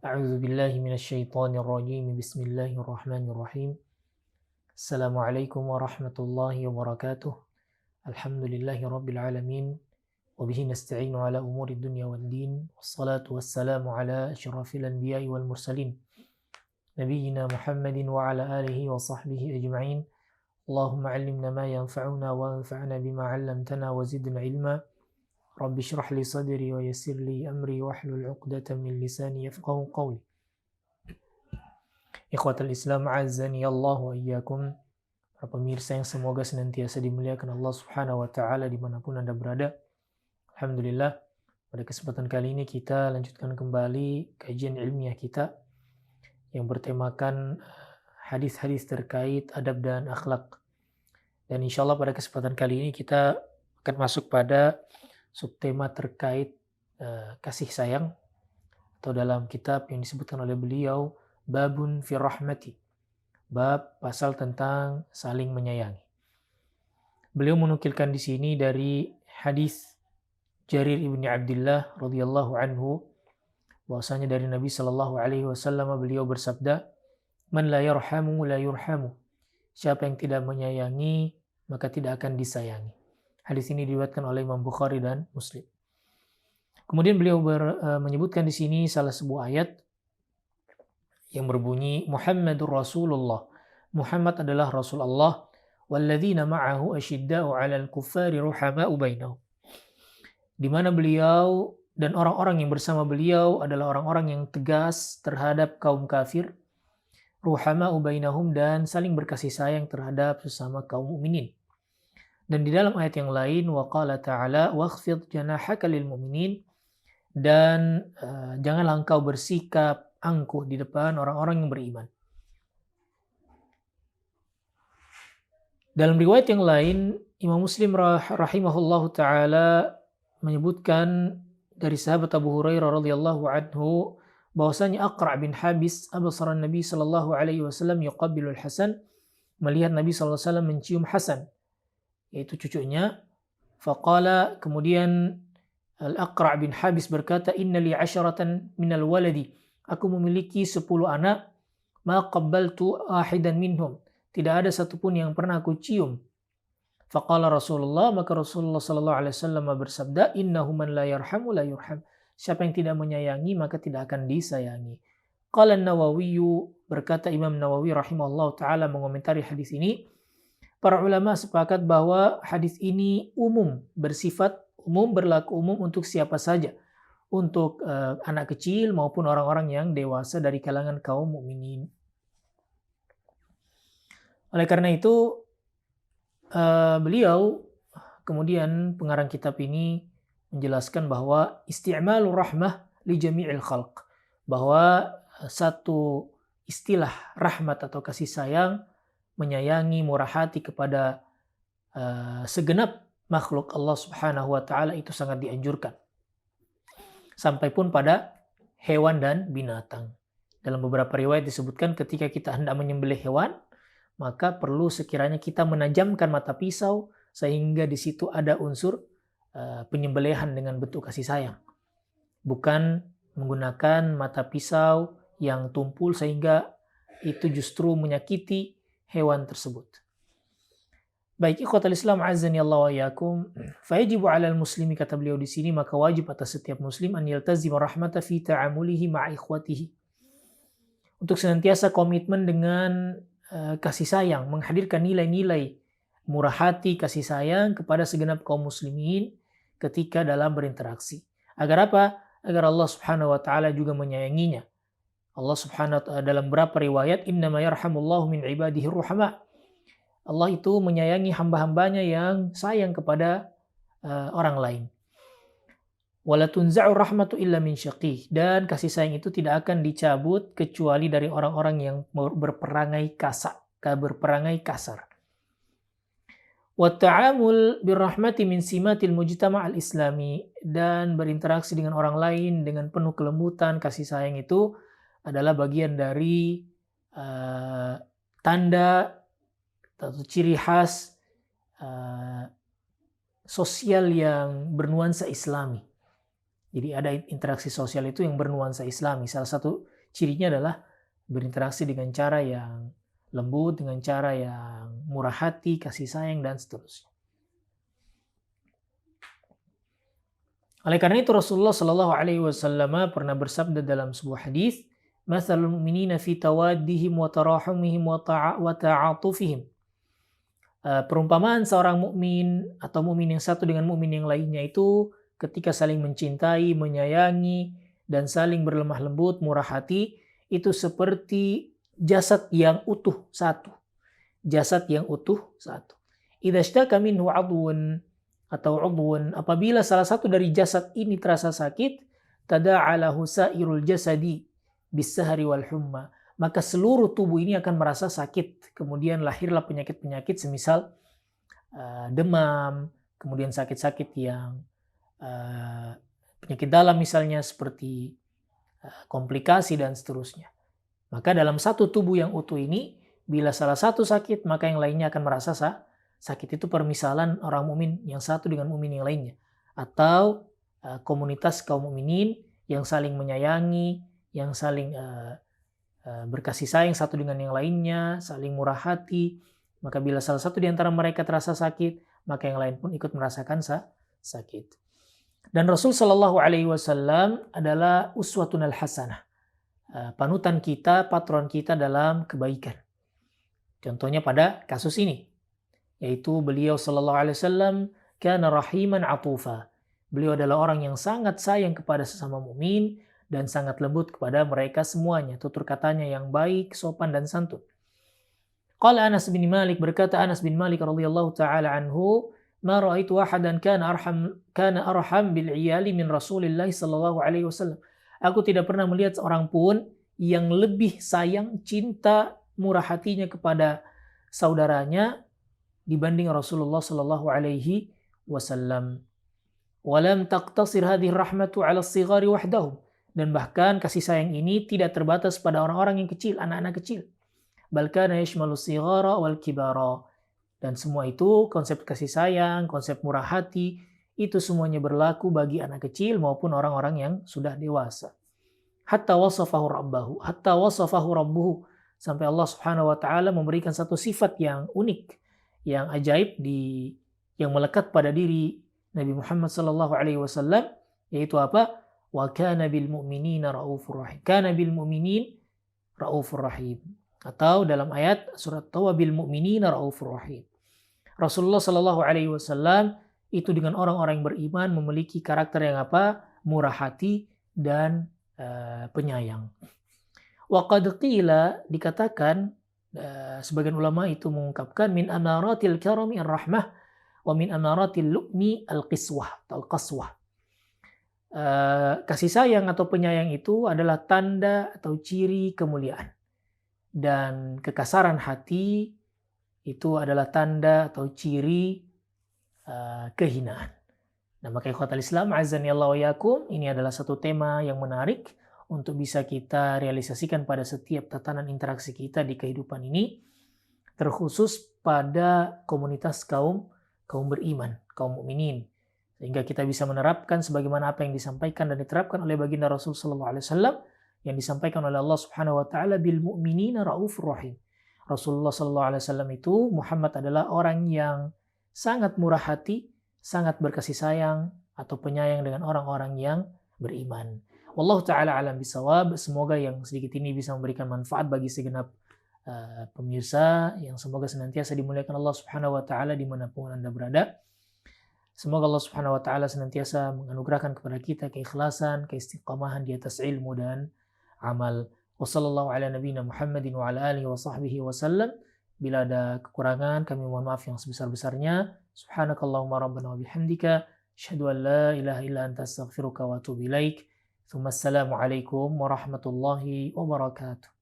أعوذ بالله من الشيطان الرجيم بسم الله الرحمن الرحيم السلام عليكم ورحمة الله وبركاته الحمد لله رب العالمين وبه نستعين على أمور الدنيا والدين والصلاة والسلام على أشرف الأنبياء والمرسلين نبينا محمد وعلى آله وصحبه أجمعين اللهم علمنا ما ينفعنا وانفعنا بما علمتنا وزدنا علما رب اشرح لي صدري ويسر لي أمري واحلل عقدة من لساني يفقهوا قولي Ikhwatal Islam azani Allah wa iyyakum. Para pemirsa yang semoga senantiasa dimuliakan Allah Subhanahu wa taala dimanapun Anda berada. Alhamdulillah, pada kesempatan kali ini kita lanjutkan kembali kajian ilmiah kita yang bertemakan hadis-hadis terkait adab dan akhlak. Dan insya Allah pada kesempatan kali ini kita akan masuk pada subtema terkait kasih sayang, atau dalam kitab yang disebutkan oleh beliau Babun fi rahmati, bab pasal tentang saling menyayangi. Beliau menukilkan di sini dari hadis Jarir ibni Abdullah radhiyallahu anhu, bahwasanya dari Nabi Shallallahu alaihi wasallam beliau bersabda, "Man la yarhamu la yurhamu." Siapa yang tidak menyayangi maka tidak akan disayangi. Hadis ini diriwayatkan oleh Imam Bukhari dan Muslim. Kemudian beliau menyebutkan di sini salah sebuah ayat yang berbunyi Muhammadur Rasulullah. Muhammad adalah Rasul Allah. Walladzina ma'ahu asyidda'u 'alal kuffari ruhama'u bainahum. Di mana beliau dan orang-orang yang bersama beliau adalah orang-orang yang tegas terhadap kaum kafir, ruhama'u bainahum, dan saling berkasih sayang terhadap sesama kaum mukminin. Dan di dalam ayat yang lain waqala ta'ala wakhfid janahaka lil mu'minin, dan janganlah engkau bersikap angkuh di depan orang-orang yang beriman. Dalam riwayat yang lain, Imam Muslim rahimahullahu taala menyebutkan dari sahabat Abu Hurairah radhiyallahu anhu bahwasanya Aqra' bin Habis absara Nabi sallallahu alaihi wasallam yuqabbilu al-Hasan, melihat Nabi sallallahu alaihi wasallam mencium Hasan, yaitu cucunya. Faqala, kemudian Al-Aqra' bin Habis berkata, "Inna li 'asharatan minal waladi." Aku memiliki 10 anak. Ma qabbaltu ahidan minhum. Tidak ada satupun yang pernah aku cium. Faqala Rasulullah, maka Rasulullah sallallahu alaihi wasallam bersabda, "Innahu man la yarhamu la yurham." Siapa yang tidak menyayangi maka tidak akan disayangi. Qala An-Nawawi, berkata Imam Nawawi rahimahullah taala mengomentari hadis ini, para ulama sepakat bahwa hadis ini umum, bersifat umum, berlaku umum untuk siapa saja, untuk anak kecil maupun orang-orang yang dewasa dari kalangan kaum mukminin. Oleh karena itu, beliau kemudian pengarang kitab ini menjelaskan bahwa isti'malur rahmah li jami'il khalq, bahwa satu istilah rahmat atau kasih sayang, menyayangi, murah hati kepada segenap makhluk Allah Subhanahu wa taala itu sangat dianjurkan. Sampai pun pada hewan dan binatang. Dalam beberapa riwayat disebutkan ketika kita hendak menyembelih hewan, maka perlu sekiranya kita menajamkan mata pisau sehingga di situ ada unsur penyembelihan dengan bentuk kasih sayang. Bukan menggunakan mata pisau yang tumpul sehingga itu justru menyakiti hewan tersebut. Baik, ikhwatal Islam azani Allah wa iyyakum, fayajibu 'alal muslimi, kata beliau di sini, maka wajib atas setiap muslim an yaltazima rahmata fi ta'amulihi ma'a ikhwatihi, untuk senantiasa komitmen dengan kasih sayang, menghadirkan nilai-nilai murah hati, kasih sayang kepada segenap kaum muslimin ketika dalam berinteraksi. Agar apa? Agar Allah Subhanahu wa taala juga menyayanginya. Allah Subhanahu wa taala dalam beberapa riwayat, innama yarhamullahu min ibadihi ruhama. Allah itu menyayangi hamba-hambanya yang sayang kepada orang lain. Wala tunza'u rahmatu illa min syaqih, dan kasih sayang itu tidak akan dicabut kecuali dari orang-orang yang berperangai kasar. Wa ta'amul birrahmati min simatil mujtama' al-islami, dan berinteraksi dengan orang lain dengan penuh kelembutan, kasih sayang itu adalah bagian dari tanda atau ciri khas sosial yang bernuansa Islami. Jadi ada interaksi sosial itu yang bernuansa Islami. Salah satu cirinya adalah berinteraksi dengan cara yang lembut, dengan cara yang murah hati, kasih sayang, dan seterusnya. Oleh karena itu Rasulullah Shallallahu Alaihi Wasallam pernah bersabda dalam sebuah hadis, "Matsalul mu'minina fi tawaddihim wa tarahumihim wa ta'atufihim." Perumpamaan seorang mukmin atau mukmin yang satu dengan mukmin yang lainnya itu ketika saling mencintai, menyayangi, dan saling berlemah lembut, murah hati, itu seperti jasad yang utuh satu. Jasad yang utuh satu. Idza ishtaka minhu 'adwun atau 'udwun, apabila salah satu dari jasad ini terasa sakit, tada'a lahu sa'irul jasadi bis-sahri wal humma, maka seluruh tubuh ini akan merasa sakit. Kemudian lahirlah penyakit-penyakit semisal demam, kemudian sakit-sakit yang penyakit dalam misalnya seperti komplikasi dan seterusnya. Maka dalam satu tubuh yang utuh ini, bila salah satu sakit, maka yang lainnya akan merasa sakit. Itu permisalan orang mukmin yang satu dengan mukmin yang lainnya. Atau komunitas kaum mukminin yang saling menyayangi, yang saling berkasih sayang satu dengan yang lainnya, saling murah hati. Maka bila salah satu di antara mereka terasa sakit, maka yang lain pun ikut merasakan sakit. Dan Rasul Shallallahu Alaihi Wasallam adalah uswatun al-hasanah, panutan kita, patron kita dalam kebaikan. Contohnya pada kasus ini, yaitu beliau Shallallahu Alaihi Wasallam kana rahiman atufa. Beliau adalah orang yang sangat sayang kepada sesama mukmin dan sangat lembut kepada mereka semuanya. Tutur katanya yang baik, sopan dan santun. Qala Anas bin Malik, berkata Anas bin Malik radhiyallahu taala anhu, ma ra'aitu ahadan kana arham bil iyali min Rasulillah sallallahu alaihi wasallam. Aku tidak pernah melihat seorang pun yang lebih sayang, cinta, murah hatinya kepada saudaranya dibanding Rasulullah sallallahu alaihi wasallam. Walam taqtasir hadhihi rahmatu 'ala as-sighari wahdahum. Dan bahkan kasih sayang ini tidak terbatas pada orang-orang yang kecil, anak-anak kecil. Bal kana yashmalu as-sighara wal kibara. Dan semua itu, konsep kasih sayang, konsep murah hati, itu semuanya berlaku bagi anak kecil maupun orang-orang yang sudah dewasa. Hatta wasafahu rabbuhu. Sampai Allah Subhanahu wa taala memberikan satu sifat yang unik, yang ajaib yang melekat pada diri Nabi Muhammad sallallahu alaihi wasallam, yaitu apa? Wa kana bil mu'minina raufur rahim. Kana bil mu'minin raufur rahim. Atau dalam ayat surat Taubah, bil mu'minina raufur rahim. Rasulullah sallallahu alaihi wasallam itu dengan orang-orang yang beriman memiliki karakter yang apa? Murah hati dan penyayang. Wa qad qila, dikatakan sebagian ulama itu mengungkapkan min amaratil karami ar-rahmah wa min amaratil lu'mi al-qaswah. Kasih sayang atau penyayang itu adalah tanda atau ciri kemuliaan. Dan kekasaran hati itu adalah tanda atau ciri kehinaan. Nah, maka ikhwatal Islam, azani Allah wa yakum, ini adalah satu tema yang menarik untuk bisa kita realisasikan pada setiap tatanan interaksi kita di kehidupan ini, terkhusus pada komunitas kaum beriman, kaum mukminin, sehingga kita bisa menerapkan sebagaimana apa yang disampaikan dan diterapkan oleh baginda Rasul sallallahu alaihi wasallam, yang disampaikan oleh Allah Subhanahu wa taala, bil mu'minina raufur rahim. Rasulullah sallallahu alaihi wasallam itu, Muhammad adalah orang yang sangat murah hati, sangat berkasih sayang atau penyayang dengan orang-orang yang beriman. Wallahu taala alam bisawab. Semoga yang sedikit ini bisa memberikan manfaat bagi segenap pemirsa, yang semoga senantiasa dimuliakan Allah Subhanahu wa taala dimanapun Anda berada. Semoga Allah Subhanahu wa taala senantiasa menganugerahkan kepada kita keikhlasan, keistiqamahan di atas ilmu dan amal. Wassallallahu ala nabiyina Muhammadin wa ala alihi wa sahbihi wasallam. Bila ada kekurangan, kami mohon maaf yang sebesar-besarnya. Subhanakallahumma rabbana wa bihamdika, asyhadu an la ilaha illa anta astaghfiruka wa atubu ilaik. Assalamualaikum warahmatullahi wabarakatuh.